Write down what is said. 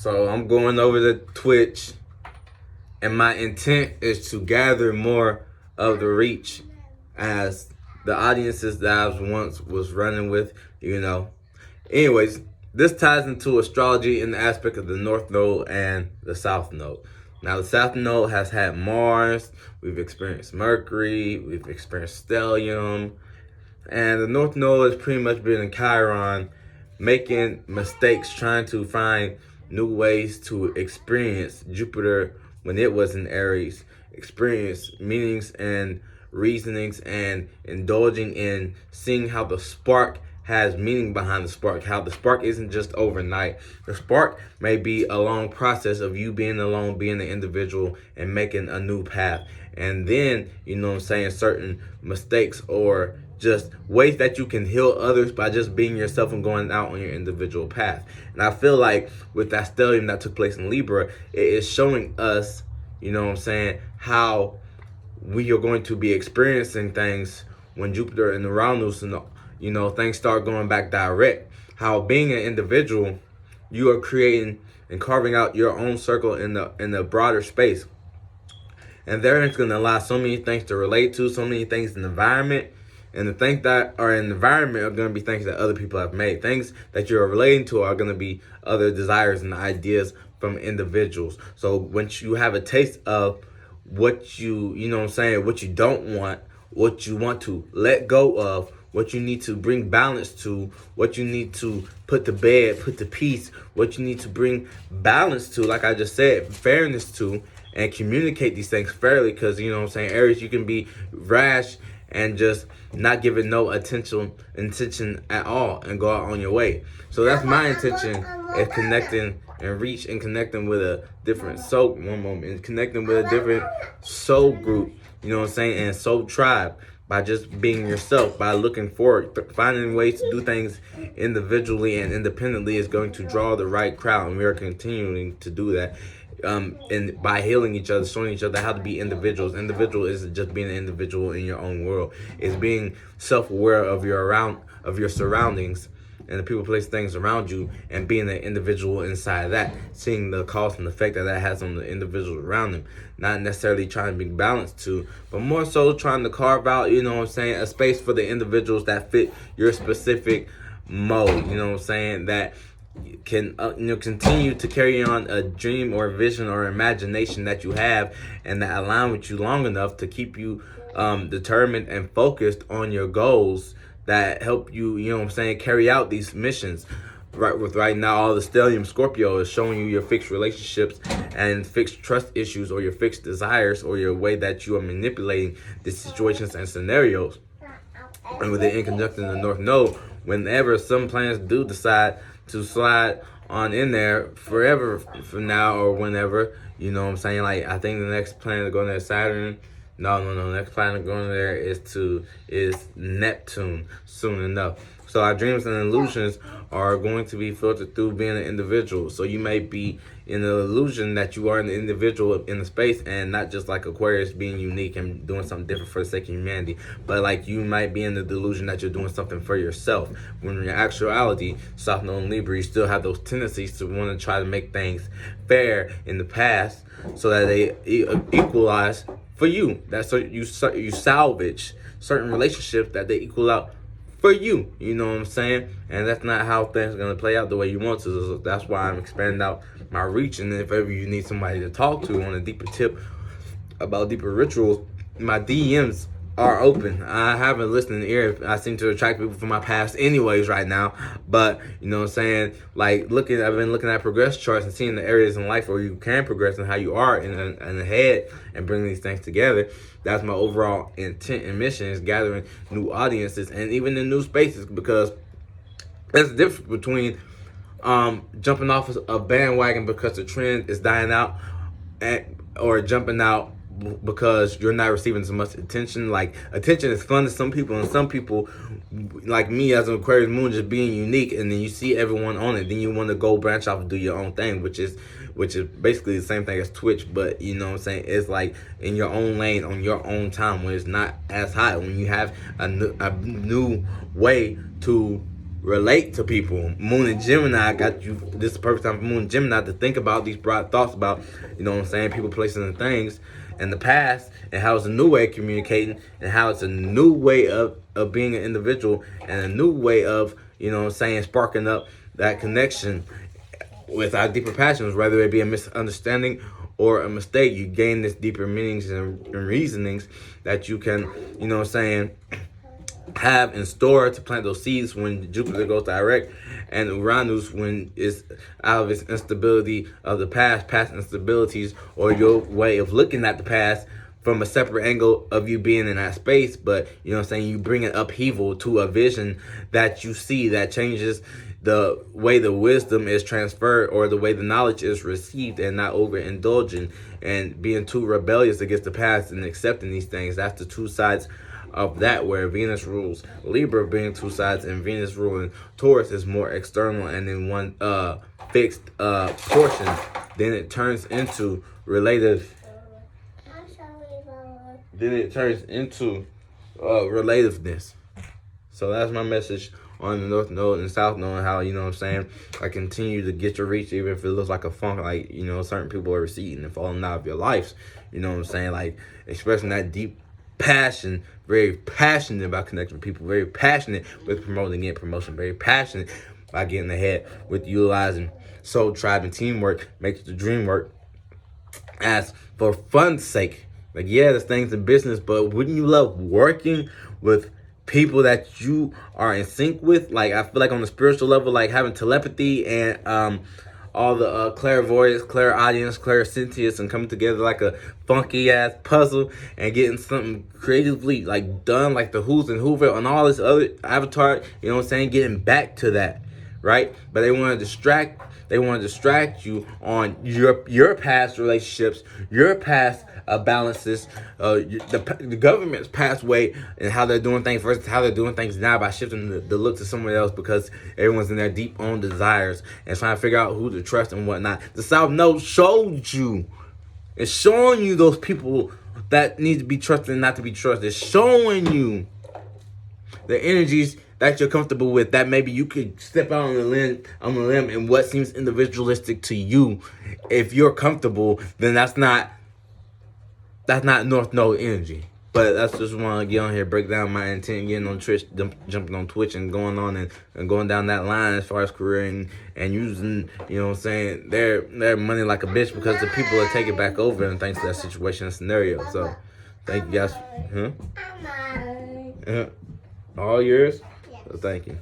So I'm going over to Twitch, and my intent is to gather more of the reach as the audiences that I once was running with, Anyways, this ties into astrology in the aspect of the North Node and the South Node. Now, the South Node has had Mars, we've experienced Mercury, we've experienced Stellium, and the North Node has pretty much been in Chiron, making mistakes, trying to find new ways to experience Jupiter when it was in Aries, experience meanings and reasonings, and indulging in seeing how the spark has meaning behind the spark, how the spark isn't just overnight. The spark may be a long process of you being alone, being an individual, and making a new path. And then, certain mistakes or just ways that you can heal others by just being yourself and going out on your individual path. And I feel like with that stellium that took place in Libra, it is showing us, how we are going to be experiencing things when Jupiter and Uranus and things start going back direct. How being an individual, you are creating and carving out your own circle in the broader space. And there it's going to allow so many things to relate to, so many things in the environment. And the things that are in the environment are going to be things that other people have made. Things that you're relating to are going to be other desires and ideas from individuals. So once you have a taste of what you what you don't want, what you want to let go of, what you need to bring balance to, what you need to put to bed, put to peace, what you need to bring balance to, like I just said, fairness to, and communicate these things fairly. Because, Aries, you can be rash and just not give it no intention at all and go out on your way. So that's my intention, is connecting and reach and connecting with a different soul, and connecting with a different soul group, and soul tribe, by just being yourself, by looking forward, finding ways to do things individually and independently is going to draw the right crowd, and we are continuing to do that. And by healing each other, showing each other how to be individuals. Individual isn't just being an individual in your own world. It's being self-aware of your surroundings and the people, place, things around you, and being an individual inside of that, seeing the cause and effect that has on the individuals around them. Not necessarily trying to be balanced to, but more so trying to carve out, a space for the individuals that fit your specific mode, that can continue to carry on a dream or a vision or imagination that you have, and that align with you long enough to keep you determined and focused on your goals that help you, carry out these missions. Right now, all the stellium Scorpio is showing you your fixed relationships and fixed trust issues, or your fixed desires, or your way that you are manipulating the situations and scenarios. And with it in conjunction the North Node, whenever some planets do decide to slide on in there forever from now or whenever, like I think the next planet going there is Saturn. No. Next planet going there is Neptune soon enough. So our dreams and illusions are going to be filtered through being an individual. So you may be in the illusion that you are an individual in the space, and not just like Aquarius being unique and doing something different for the sake of humanity, but like you might be in the delusion that you're doing something for yourself. When in actuality, South Node and Libra, you still have those tendencies to want to try to make things fair in the past so that they equalize for you. That's so you salvage certain relationships that they equal out for you, and that's not how things are going to play out the way you want to. So that's why I'm expanding out my reach. And if ever you need somebody to talk to on a deeper tip about deeper rituals, my DMs are open. I have a listening ear. I seem to attract people from my past anyways right now, but like I've been looking at progress charts and seeing the areas in life where you can progress and how you are in the head, and bringing these things together. That's my overall intent and mission, is gathering new audiences and even in new spaces, because there's a difference between jumping off a bandwagon because the trend is dying out, or jumping out because you're not receiving so much attention. Like, attention is fun to some people, and some people, like me as an Aquarius moon, just being unique, and then you see everyone on it, then you want to go branch off and do your own thing, which is basically the same thing as Twitch, but it's like in your own lane on your own time, when it's not as hot, when you have a new way to relate to people. Moon and Gemini got you. This is the perfect time for Moon and Gemini to think about these broad thoughts about, you know what I'm saying, people, places, and things in the past, and how it's a new way of communicating, and how it's a new way of being an individual, and a new way of, you know what I'm saying, sparking up that connection with our deeper passions, whether it be a misunderstanding or a mistake. You gain this deeper meanings and reasonings that you can, you know what I'm saying, have in store to plant those seeds when Jupiter goes direct, and Uranus when it's out of its instability of the past instabilities, or your way of looking at the past from a separate angle of you being in that space. But you know what I'm saying, you bring an upheaval to a vision that you see that changes the way the wisdom is transferred, or the way the knowledge is received, and not overindulging and being too rebellious against the past and accepting these things. That's the two sides of that, where Venus rules Libra being two sides, and Venus ruling Taurus is more external and in one fixed portion. Then it turns into relative. Then it turns into relativeness. So that's my message on the North Node and South Node, how, you know what I'm saying, I continue to get your reach, even if it looks like a funk, like, you know, certain people are receding and falling out of your lives. You know what I'm saying? Like, expressing that deep passion, very passionate about connecting with people, very passionate with promoting it, promotion, very passionate by getting ahead with utilizing soul, tribe, and teamwork, makes the dream work. As for fun's sake, like, yeah, there's things in business, but wouldn't you love working with people that you are in sync with? Like, I feel like on the spiritual level, like having telepathy and all the clairvoyance, clairaudience, clairsentience, and coming together like a funky ass puzzle and getting something creatively like done, like the Who's and Hoover and all this other Avatar, you know what I'm saying, getting back to that, right? But they want to distract you on your past relationships, your past balances, the government's past way and how they're doing things versus how they're doing things now, by shifting the look to someone else, because everyone's in their deep own desires and trying to figure out who to trust and whatnot. The South Node showed you. It's showing you those people that need to be trusted and not to be trusted. It's showing you the energies that you're comfortable with, that maybe you could step out on the limb and what seems individualistic to you. If you're comfortable, then that's not North Node energy. But that's just want to get on here, break down my intent, getting on Twitch, jumping on Twitch, and going on and going down that line as far as career and using, you know what I'm saying, their money like a bitch, because the people are taking back over and thanks to that situation and scenario. So thank you guys. All yours. So thank you.